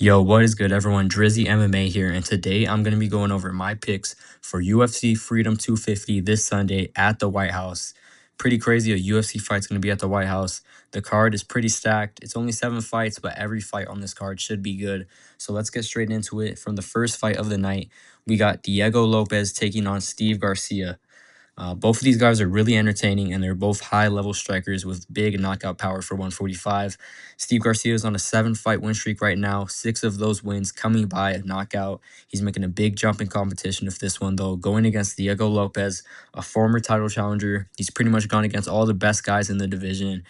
Yo, what is good, everyone? Drizzy MMA here, and today I'm going to be going over my picks for UFC Freedom 250 this Sunday at the White House. Pretty crazy, a UFC fight's going to be at the White House. The card is pretty stacked. It's only 7 fights, but every fight on this card should be good. So let's get straight into it. From the first fight of the night, we got Diego Lopez taking on Steve Garcia. Both of these guys are really entertaining, and they're both high-level strikers with big knockout power for 145. Steve Garcia is on a 7-fight win streak right now, 6 of those wins coming by a knockout. He's making a big jump in competition with this one, though, going against Diego Lopez, a former title challenger. He's pretty much gone against all the best guys in the division.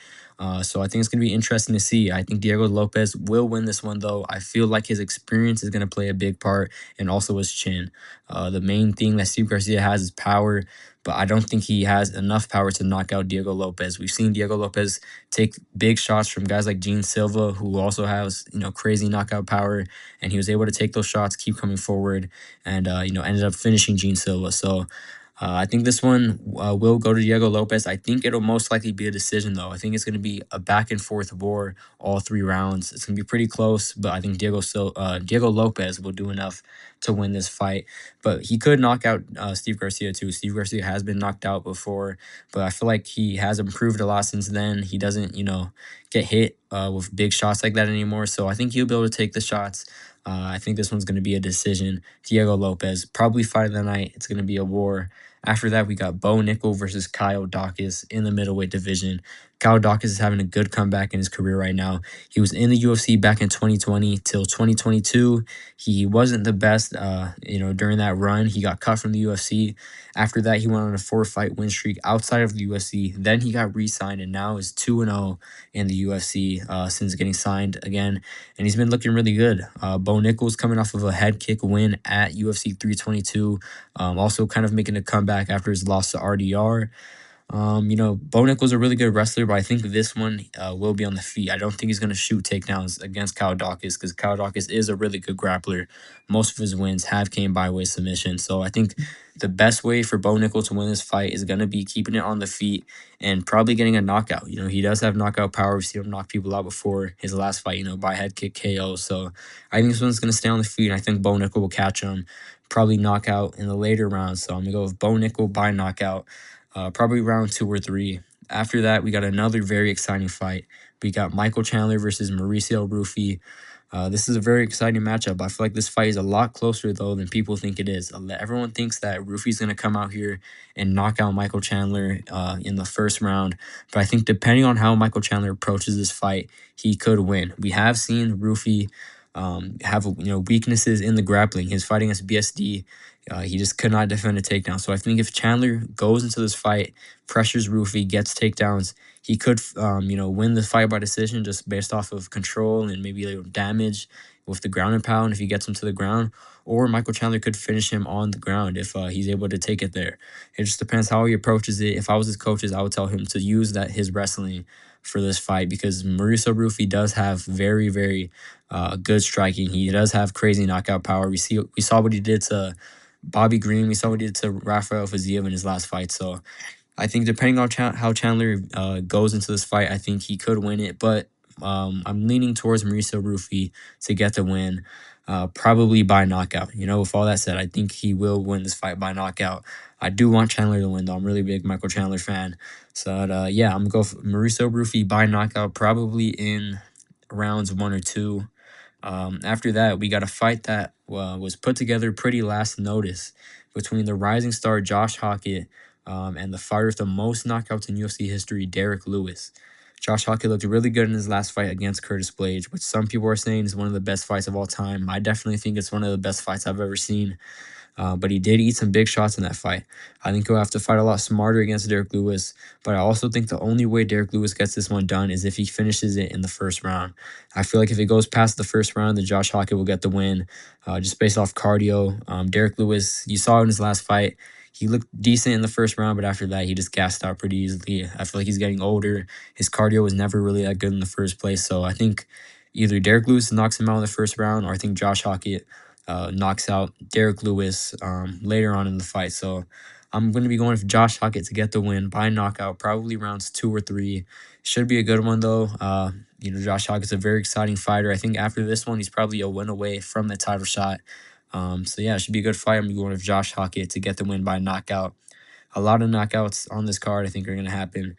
So I think it's going to be interesting to see. I think Diego Lopez will win this one, though. I feel like his experience is going to play a big part, and also his chin. The main thing that Steve Garcia has is power, but I don't think he has enough power to knock out Diego Lopez. We've seen Diego Lopez take big shots from guys like Gene Silva, who also has, crazy knockout power, and he was able to take those shots, keep coming forward, and ended up finishing Gene Silva. So I think this one will go to Diego Lopez. I think it'll most likely be a decision, though. I think it's going to be a back and forth war all 3 rounds. It's going to be pretty close, but I think Diego Lopez will do enough to win this fight. But he could knock out Steve Garcia, too. Steve Garcia has been knocked out before, but I feel like he has improved a lot since then. He doesn't, get hit with big shots like that anymore. So I think he'll be able to take the shots. I think this one's going to be a decision. Diego Lopez, probably fight of the night. It's going to be a war. After that, we got Bo Nickel versus Kyle Dawkins in the middleweight division. Kyle Dawkins is having a good comeback in his career right now. He was in the UFC back in 2020 till 2022. He wasn't the best, during that run. He got cut from the UFC. After that, he went on a 4-fight win streak outside of the UFC. Then he got re-signed and now is 2-0 in the UFC since getting signed again. And he's been looking really good. Bo Nickel's coming off of a head kick win at UFC 322. Also kind of making a comeback after his loss to RDR. Bo Nickel's a really good wrestler, but I think this one will be on the feet. I don't think he's going to shoot takedowns against Kyle Dawkins because Kyle Dawkins is a really good grappler. Most of his wins have came by way of submission. So I think the best way for Bo Nickel to win this fight is going to be keeping it on the feet and probably getting a knockout. He does have knockout power. We've seen him knock people out before his last fight, by head kick KO. So I think this one's going to stay on the feet. And I think Bo Nickel will catch him, probably knockout in the later rounds. So I'm going to go with Bo Nickel by knockout. Probably round 2 or 3. After that, we got another very exciting fight. We got Michael Chandler versus Mauricio Rufy. This is a very exciting matchup. I feel like this fight is a lot closer, though, than people think it is. Everyone thinks that Rufy's going to come out here and knock out Michael Chandler in the first round. But I think depending on how Michael Chandler approaches this fight, he could win. We have seen Rufy have weaknesses in the grappling. His fight against BSD, he just could not defend a takedown. So I think if Chandler goes into this fight, pressures Rufy, gets takedowns, he could win the fight by decision just based off of control and maybe damage with the ground and pound if he gets him to the ground. Or Michael Chandler could finish him on the ground if he's able to take it there. It just depends how he approaches it. If I was his coaches, I would tell him to use his wrestling for this fight because Mauricio Rufy does have very, very good striking. He does have crazy knockout power. We saw what he did to Bobby Green. We saw what he did to Rafael Fiziev in his last fight. So I think depending on how Chandler goes into this fight, I think he could win it. But I'm leaning towards Mauricio Rufy to get the win, probably by knockout. With all that said, I think he will win this fight by knockout. I do want Chandler to win, though. I'm a really big Michael Chandler fan. So, I'm going to go for Mauricio Rufy by knockout, probably in rounds 1 or 2. After that, we got a fight that was put together pretty last notice between the rising star Josh Hockett and the fighter with the most knockouts in UFC history, Derek Lewis. Josh Hockett looked really good in his last fight against Curtis Blades, which some people are saying is one of the best fights of all time. I definitely think it's one of the best fights I've ever seen. But he did eat some big shots in that fight. I think he'll have to fight a lot smarter against Derek Lewis. But I also think the only way Derek Lewis gets this one done is if he finishes it in the first round. I feel like if it goes past the first round, then Josh Hockett will get the win just based off cardio. Derek Lewis, you saw in his last fight, he looked decent in the first round, but after that, he just gassed out pretty easily. I feel like he's getting older. His cardio was never really that good in the first place. So I think either Derek Lewis knocks him out in the first round, or I think Josh Hockett knocks out Derek Lewis later on in the fight. So I'm going to be going with Josh Hockett to get the win by knockout, probably rounds 2 or 3. Should be a good one, though. Josh Hockett's a very exciting fighter. I think after this one, he's probably a win away from the title shot. So, yeah, it should be a good fight. I'm going to be going with Josh Hockett to get the win by knockout. A lot of knockouts on this card, I think, are going to happen.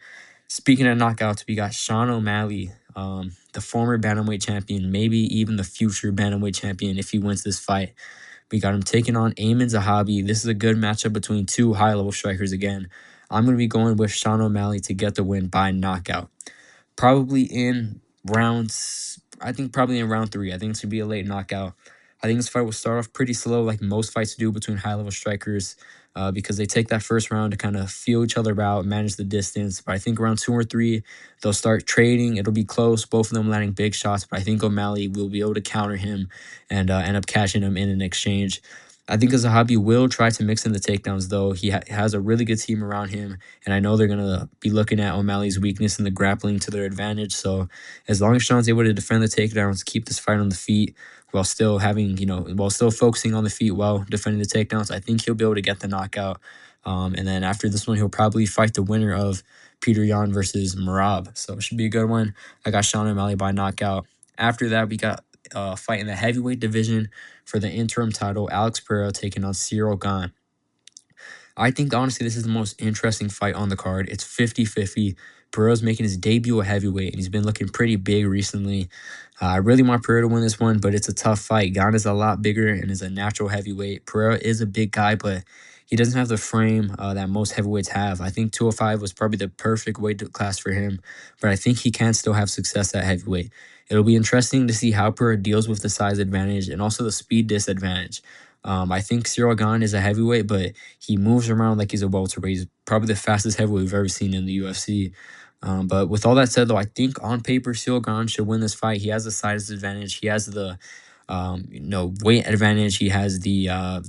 Speaking of knockouts, we got Sean O'Malley, the former bantamweight champion, maybe even the future bantamweight champion if he wins this fight. We got him taking on Amin Zahabi. This is a good matchup between two high-level strikers again. I'm going to be going with Sean O'Malley to get the win by knockout. Probably in rounds, I think probably in round 3. I think it's going to be a late knockout. I think this fight will start off pretty slow like most fights do between high-level strikers because they take that first round to kind of feel each other out, manage the distance. But I think around 2 or 3, they'll start trading. It'll be close, both of them landing big shots. But I think O'Malley will be able to counter him and end up catching him in an exchange. I think Zahabi will try to mix in the takedowns, though. He has a really good team around him, and I know they're going to be looking at O'Malley's weakness in the grappling to their advantage. So as long as Sean's able to defend the takedowns, keep this fight on the feet, while still focusing on the feet while defending the takedowns, I think he'll be able to get the knockout. And then after this one, he'll probably fight the winner of Peter Yan versus Merab. So it should be a good one. I got Sean O'Malley by knockout. After that, we got a fight in the heavyweight division for the interim title, Alex Pereira taking on Cyril Gane. I think, honestly, this is the most interesting fight on the card. It's 50-50. Pereira's making his debut at heavyweight, and he's been looking pretty big recently. I really want Pereira to win this one, but it's a tough fight. Gane is a lot bigger and is a natural heavyweight. Pereira is a big guy, but he doesn't have the frame that most heavyweights have. I think 205 was probably the perfect weight class for him, but I think he can still have success at heavyweight. It'll be interesting to see how Pereira deals with the size advantage and also the speed disadvantage. I think Cyril Gane is a heavyweight, but he moves around like he's a welterweight. He's probably the fastest heavyweight we've ever seen in the UFC. But with all that said, though, I think on paper, Cyril Gane should win this fight. He has the size advantage. He has the weight advantage. He has the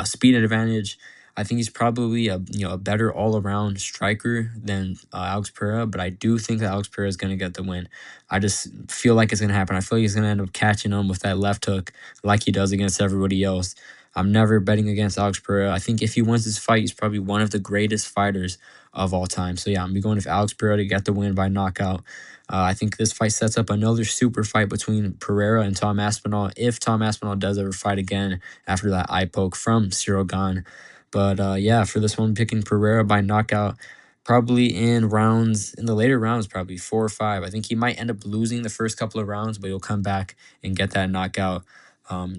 speed advantage. I think he's probably a better all around striker than Alex Pereira, but I do think that Alex Pereira is going to get the win. I just feel like it's going to happen. I feel like he's going to end up catching him with that left hook like he does against everybody else. I'm never betting against Alex Pereira. I think if he wins this fight, he's probably one of the greatest fighters of all time. So yeah, I'm going with Alex Pereira to get the win by knockout. I think this fight sets up another super fight between Pereira and Tom Aspinall if Tom Aspinall does ever fight again after that eye poke from Cyril Gane. But yeah, for this one, picking Pereira by knockout, probably in the later rounds, probably 4 or 5. I think he might end up losing the first couple of rounds, but he'll come back and get that knockout,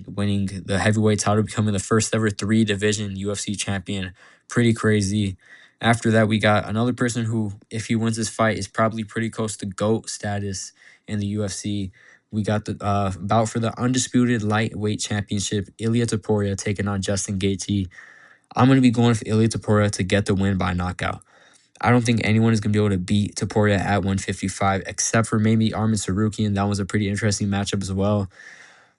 winning the heavyweight title, becoming the first ever 3-division UFC champion. Pretty crazy. After that, we got another person who, if he wins this fight, is probably pretty close to GOAT status in the UFC. We got the bout for the undisputed lightweight championship, Ilia Topuria taking on Justin Gaethje. I'm going to be going with Ilia Topuria to get the win by knockout. I don't think anyone is going to be able to beat Topuria at 155, except for maybe Arman Tsarukyan. That was a pretty interesting matchup as well.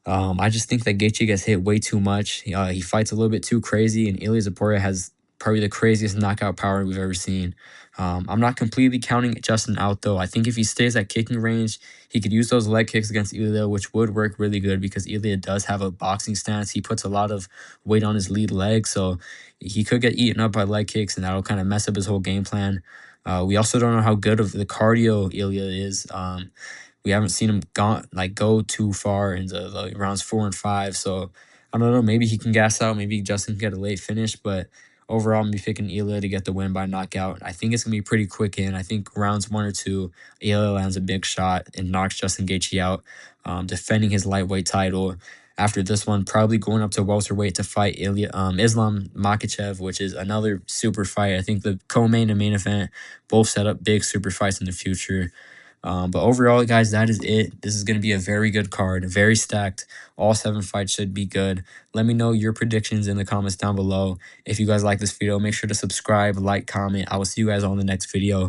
I just think that Gaethje gets hit way too much. He fights a little bit too crazy, and Ilia Topuria has probably the craziest knockout power we've ever seen. I'm not completely counting Justin out, though. I think if he stays at kicking range, he could use those leg kicks against Ilia, which would work really good because Ilia does have a boxing stance. He puts a lot of weight on his lead leg, so he could get eaten up by leg kicks, and that'll kind of mess up his whole game plan. We also don't know how good of the cardio Ilia is. We haven't seen him go too far into the rounds 4 and 5, so I don't know. Maybe he can gas out. Maybe Justin can get a late finish, but overall, I'm going to be picking Ilia to get the win by knockout. I think it's going to be pretty quick in. I think rounds 1 or 2, Ilia lands a big shot and knocks Justin Gaethje out, defending his lightweight title. After this one, probably going up to welterweight to fight Islam Makhachev, which is another super fight. I think the co-main and main event both set up big super fights in the future. But overall, guys, that is it. This is going to be a very good card, very stacked. All 7 fights should be good. Let me know your predictions in the comments down below. If you guys like this video, make sure to subscribe, like, comment. I will see you guys on the next video.